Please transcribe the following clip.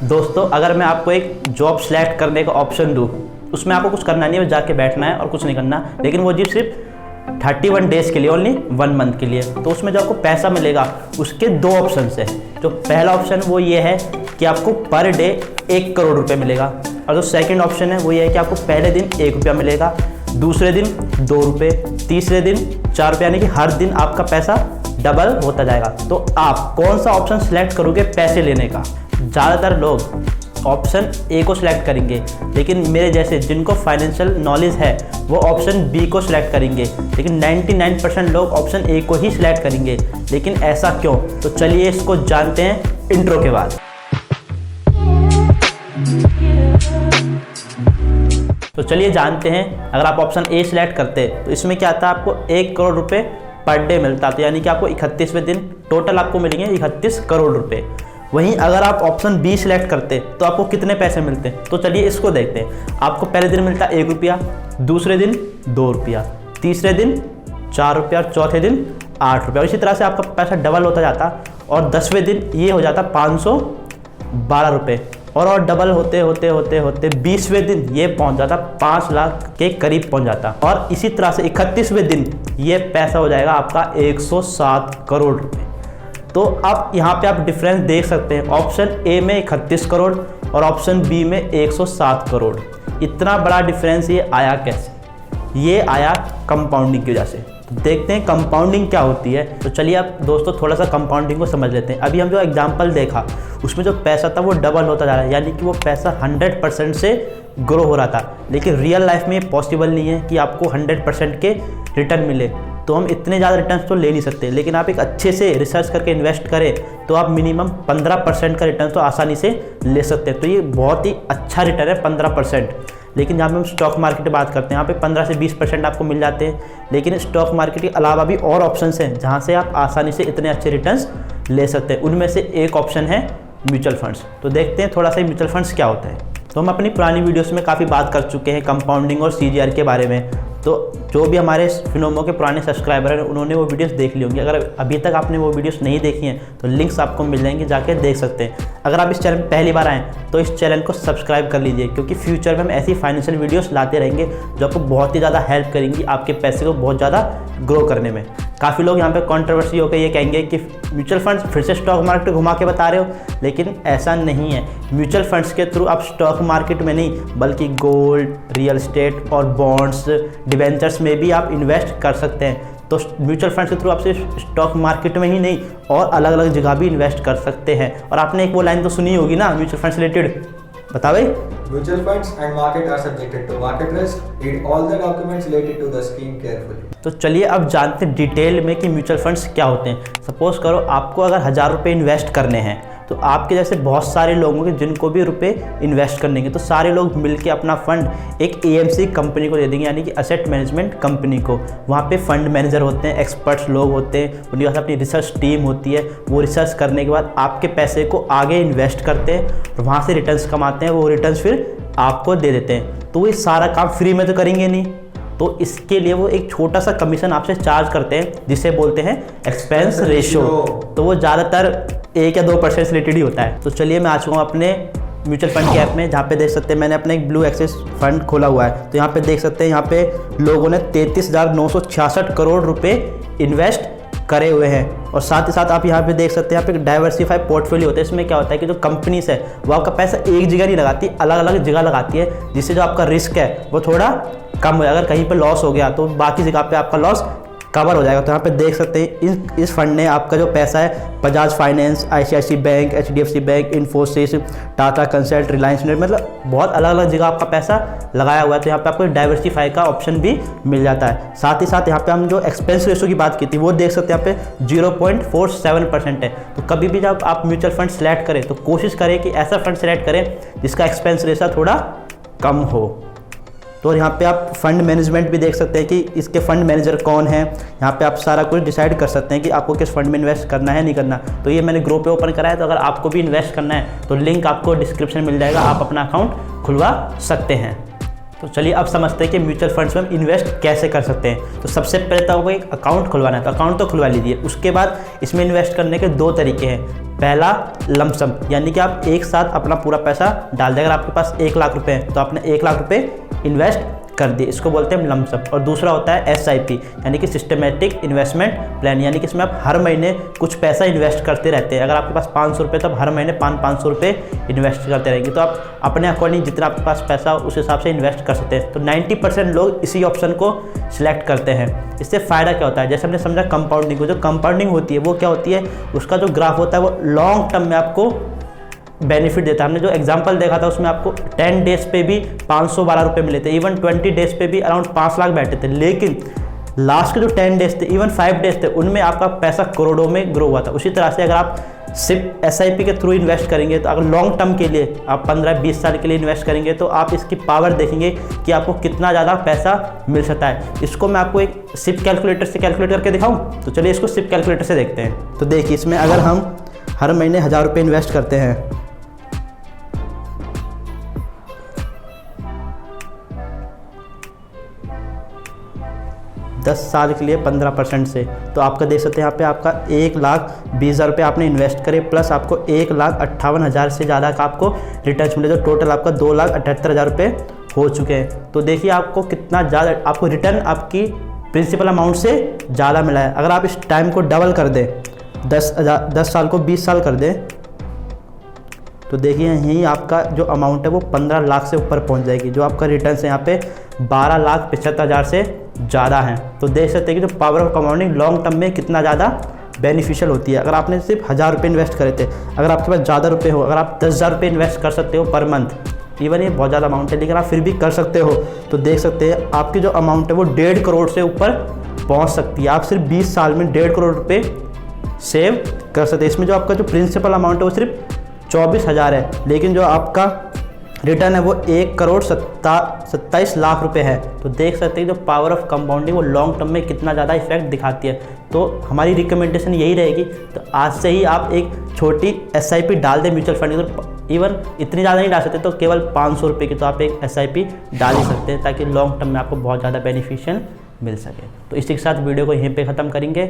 दोस्तों अगर मैं आपको एक जॉब सेलेक्ट करने का ऑप्शन दूँ, उसमें आपको कुछ करना नहीं है, जाके बैठना है और कुछ नहीं करना, लेकिन वो जी सिर्फ 31 डेज़ के लिए, ओनली 1 मंथ के लिए। तो उसमें जो आपको पैसा मिलेगा उसके 2 ऑप्शन है। जो पहला ऑप्शन वो ये है कि आपको पर डे 1 करोड़ रुपए मिलेगा, और जो सेकंड ऑप्शन है वो ये है कि आपको पहले दिन 1 रुपया मिलेगा, दूसरे दिन 2 रुपये, तीसरे दिन 4 रुपये, यानी कि हर दिन आपका पैसा डबल होता जाएगा। तो आप कौन सा ऑप्शन सेलेक्ट करोगे पैसे लेने का? ज़्यादातर लोग ऑप्शन ए को सिलेक्ट करेंगे, लेकिन मेरे जैसे जिनको फाइनेंशियल नॉलेज है वो ऑप्शन बी को सिलेक्ट करेंगे, लेकिन 99% लोग ऑप्शन ए को ही सिलेक्ट करेंगे। लेकिन ऐसा क्यों? तो चलिए इसको जानते हैं इंट्रो के बाद। तो चलिए जानते हैं, अगर आप ऑप्शन ए सिलेक्ट करते तो इसमें क्या आता है, आपको 1 करोड़ रुपए पर डे मिलता, तो यानी कि आपको 31वें दिन टोटल आपको मिलेंगे 31 करोड़ रुपए। वहीं अगर आप ऑप्शन बी सिलेक्ट करते तो आपको कितने पैसे मिलते? तो चलिए इसको देखते हैं। आपको पहले दिन मिलता 1 रुपया, दूसरे दिन 2 रुपया, तीसरे दिन 4 रुपया और चौथे दिन 8 रुपया, और इसी तरह से आपका पैसा डबल होता जाता, और 10वें दिन ये हो जाता 512 रुपये, और डबल होते होते होते होते 20वें दिन ये पहुंच जाता 5 लाख के करीब पहुंच जाता, और इसी तरह से 31वें दिन ये पैसा हो जाएगा आपका 107 करोड़ रुपए। तो आप यहाँ पे आप डिफरेंस देख सकते हैं, ऑप्शन ए में 31 करोड़ और ऑप्शन बी में 107 करोड़। इतना बड़ा डिफरेंस ये आया कैसे? ये आया कंपाउंडिंग की वजह से। तो देखते हैं कंपाउंडिंग क्या होती है। तो चलिए आप दोस्तों थोड़ा सा कंपाउंडिंग को समझ लेते हैं। अभी हम जो एग्जांपल देखा उसमें जो पैसा था वो डबल होता जा रहा है, यानी कि वो पैसा 100% से ग्रो हो रहा था, लेकिन रियल लाइफ में ये पॉसिबल नहीं है कि आपको 100% के रिटर्न मिले। तो हम इतने ज़्यादा रिटर्न तो ले नहीं सकते, लेकिन आप एक अच्छे से रिसर्च करके इन्वेस्ट करें तो आप मिनिमम 15% का रिटर्न तो आसानी से ले सकते हैं। तो ये बहुत ही अच्छा रिटर्न है 15%। लेकिन जहाँ पे हम स्टॉक मार्केट की बात करते हैं, यहाँ पे 15 से 20% आपको मिल जाते हैं, लेकिन स्टॉक मार्केट के अलावा भी और ऑप्शंस हैं जहाँ से आप आसानी से इतने अच्छे रिटर्न्स ले सकते हैं। उनमें से एक ऑप्शन है म्यूचुअल फंड्स। तो देखते हैं थोड़ा सा म्यूचुअल फंड्स क्या होता है। तो हम अपनी पुरानी वीडियोस में काफ़ी बात कर चुके हैं कंपाउंडिंग और CGR के बारे में। तो जो भी हमारे फिनोमो के पुराने सब्सक्राइबर हैं उन्होंने वो वीडियोस देख ली होंगी। अगर अभी तक आपने वो वीडियोस नहीं देखी हैं तो लिंक्स आपको मिल जाएंगे, जाके देख सकते हैं। अगर आप इस चैनल में पहली बार आएँ तो इस चैनल को सब्सक्राइब कर लीजिए, क्योंकि फ्यूचर में हम ऐसी फाइनेंशियल वीडियोस लाते रहेंगे जो आपको बहुत ही ज़्यादा हेल्प करेंगी आपके पैसे को बहुत ज़्यादा ग्रो करने में। काफ़ी लोग यहाँ पे कंट्रोवर्सी होकर ये कहेंगे कि म्यूचुअल फंड्स फिर से स्टॉक मार्केट घुमा के बता रहे हो, लेकिन ऐसा नहीं है। म्यूचुअल फंड्स के थ्रू आप स्टॉक मार्केट में नहीं बल्कि गोल्ड, रियल एस्टेट और बॉन्ड्स, डिबेंचर्स में भी आप इन्वेस्ट कर सकते हैं। तो म्यूचुअल फंड्स के थ्रू आप सिर्फ स्टॉक मार्केट में ही नहीं और अलग अलग जगह भी इन्वेस्ट कर सकते हैं। और आपने एक वो लाइन तो सुनी होगी ना म्यूचुअल फंड्स रिलेटेड, बता भाई। Mutual funds and market are subjected to market risk. Read all the documents related to the scheme carefully. तो चलिए अब जानते हैं डिटेल में कि म्यूचुअल फंड्स क्या होते हैं। सपोज करो आपको अगर 1000 रुपये इन्वेस्ट करने हैं, तो आपके जैसे बहुत सारे लोग होंगे जिनको भी रुपए इन्वेस्ट करने हैं, तो सारे लोग मिलके अपना फंड एक AMC कंपनी को दे देंगे, यानी कि एसेट मैनेजमेंट कंपनी को। वहाँ पे फंड मैनेजर होते हैं, एक्सपर्ट्स लोग होते हैं, उनके पास अपनी रिसर्च टीम होती है। वो रिसर्च करने के बाद आपके पैसे को आगे इन्वेस्ट करते हैं और वहाँ से रिटर्न्स कमाते हैं, वो रिटर्न्स फिर आपको दे देते हैं। तो ये सारा काम फ्री में तो करेंगे नहीं, तो इसके लिए वो एक छोटा सा कमीशन आपसे चार्ज करते हैं, जिसे बोलते हैं एक्सपेंस रेशियो। तो वो ज़्यादातर 1 या 2% से रिलेटेड ही होता है। तो चलिए मैं आ चुका हूँ अपने म्यूचुअल फंड के ऐप में, जहाँ पे देख सकते हैं मैंने अपना एक ब्लू एक्सिस फंड खोला हुआ है। तो यहाँ पे देख सकते हैं, यहाँ पे लोगों ने 33,966 करोड़ रुपए इन्वेस्ट करे हुए हैं। और साथ ही साथ आप यहाँ पे देख सकते हैं, यहाँ पे डाइवर्सिफाई पोर्टफोलियो होता है। इसमें क्या होता है कि जो कंपनीज है वो आपका पैसा एक जगह नहीं लगाती, अलग अलग जगह लगाती है, जिससे जो आपका रिस्क है वो थोड़ा कम हो जाएगा। अगर कहीं पे लॉस हो गया तो बाकी जगह पे आपका लॉस कवर हो जाएगा। तो यहाँ पे देख सकते हैं इस फंड ने आपका जो पैसा है Bajaj finance, ICICI bank, HDFC bank, Infosys, Tata consult, Reliance net, मतलब बहुत अलग अलग जगह आपका पैसा लगाया हुआ है। तो यहाँ पे आपको डाइवर्सिफाई का ऑप्शन भी मिल जाता है। साथ ही साथ यहाँ पे हम जो एक्सपेंस रेशो की बात की थी वो देख सकते हैं, यहाँ पे 0.47% है। तो कभी भी जब आप म्यूचुअल फंड सेलेक्ट करें तो कोशिश करें कि ऐसा फंड सेलेक्ट करें जिसका एक्सपेंस रेशो थोड़ा कम हो। तो यहाँ पे आप फंड मैनेजमेंट भी देख सकते हैं कि इसके फंड मैनेजर कौन है। यहाँ पे आप सारा कुछ डिसाइड कर सकते हैं कि आपको किस फंड में इन्वेस्ट करना है नहीं करना। तो ये मैंने ग्रुप पे ओपन करा है, तो अगर आपको भी इन्वेस्ट करना है तो लिंक आपको डिस्क्रिप्शन में मिल जाएगा, आप अपना अकाउंट खुलवा सकते हैं। तो चलिए अब समझते हैं कि म्यूचुअल फंड्स में हम इन्वेस्ट कैसे कर सकते हैं। तो सबसे पहले तो आपको एक अकाउंट खुलवाना है, तो अकाउंट तो खुलवा लीजिए। उसके बाद इसमें इन्वेस्ट करने के 2 तरीके हैं। पहला लमसम, यानी कि आप एक साथ अपना पूरा पैसा डाल दें। अगर आपके पास 1 लाख रुपए हैं तो आपने 1 लाख रुपए इन्वेस्ट कर दिए, इसको बोलते हैं लमसम। और दूसरा होता है SIP, यानी कि सिस्टमेटिक इन्वेस्टमेंट प्लान, यानी कि इसमें आप हर महीने कुछ पैसा इन्वेस्ट करते रहते हैं। अगर आपके पास 500 रुपये तो आप हर महीने 500 रुपये इन्वेस्ट करते रहेंगे। तो आप अपने अकॉर्डिंग जितना आपके पास पैसा हो उस हिसाब से इन्वेस्ट कर सकते हैं। तो 90% लोग इसी ऑप्शन को सिलेक्ट करते हैं। इससे फ़ायदा क्या होता है, जैसे हमने समझा कंपाउंडिंग को, जो कंपाउंडिंग होती है वो क्या होती है, उसका जो ग्राफ होता है वो लॉन्ग टर्म में आपको बेनिफिट देता है। हमने जो एग्जांपल देखा था उसमें आपको 10 डेज पे भी 512 रुपये मिले थे, इवन 20 डेज पे भी अराउंड 5 लाख बैठे थे। लेकिन लास्ट के जो 10 डेज थे, इवन 5 डेज थे, उनमें आपका पैसा करोड़ों में ग्रो हुआ था। उसी तरह से अगर आप सिर्फ SIP के थ्रू इन्वेस्ट करेंगे, तो अगर लॉन्ग टर्म के लिए आप 15-20 साल के लिए इन्वेस्ट करेंगे तो आप इसकी पावर देखेंगे कि आपको कितना ज़्यादा पैसा मिल सकता है। इसको मैं आपको एक सिप कैलकुलेटर से कैलकुलेट करके दिखाऊँ, तो चलिए इसको सिप कैलकुलेटर से देखते हैं। तो देखिए इसमें अगर हम हर महीने 1000 रुपये इन्वेस्ट करते हैं, 10 साल के लिए 15% से, तो आपका देख सकते हैं यहाँ पे आपका 1,20,000 रुपये आपने इन्वेस्ट करे, प्लस आपको 1,58,000 से ज़्यादा का आपको रिटर्न मिले, तो टोटल आपका 2,78,000 रुपये हो चुके हैं। तो देखिए आपको कितना ज़्यादा आपको रिटर्न आपकी प्रिंसिपल अमाउंट से ज़्यादा मिला है। अगर आप इस टाइम को डबल कर दें, 10 साल को 20 साल कर दें, तो देखिए यहीं आपका जो अमाउंट है वो 15 लाख से ऊपर पहुंच जाएगी। जो आपका रिटर्न है यहाँ पे 12,75,000 से ज़्यादा है। तो देख सकते हैं कि जो power of compounding long term में कितना ज़्यादा बेनिफिशियल होती है। अगर आपने सिर्फ 1000 रुपये इन्वेस्ट करे थे, अगर आपके पास ज़्यादा रुपये हो, अगर आप 10,000 रुपये इन्वेस्ट कर सकते हो पर मंथ, इवन ये बहुत ज़्यादा अमाउंट है लेकिन आप फिर भी कर सकते हो, तो देख सकते हैं आपकी जो अमाउंट है वो 1.5 करोड़ से ऊपर पहुँच सकती है। आप सिर्फ 20 साल में 1.5 करोड़ रुपये सेव कर सकते हैं। इसमें जो आपका जो प्रिंसिपल अमाउंट है वो सिर्फ 24,000 है, लेकिन जो आपका रिटर्न है वो 1,27 लाख रुपए है। तो देख सकते हैं जो पावर ऑफ कंपाउंडिंग वो लॉन्ग टर्म में कितना ज़्यादा इफेक्ट दिखाती है। तो हमारी रिकमेंडेशन यही रहेगी, तो आज से ही आप एक छोटी SIP डाल दें म्यूचुअल फंड। तो इवन इतनी ज़्यादा नहीं डाल सकते, तो केवल 500 रुपये की तो आप एक SIP डाल ही सकते हैं, ताकि लॉन्ग टर्म में आपको बहुत ज़्यादा बेनिफिशियल मिल सके। तो इसी के साथ वीडियो को यहीं पे ख़त्म करेंगे।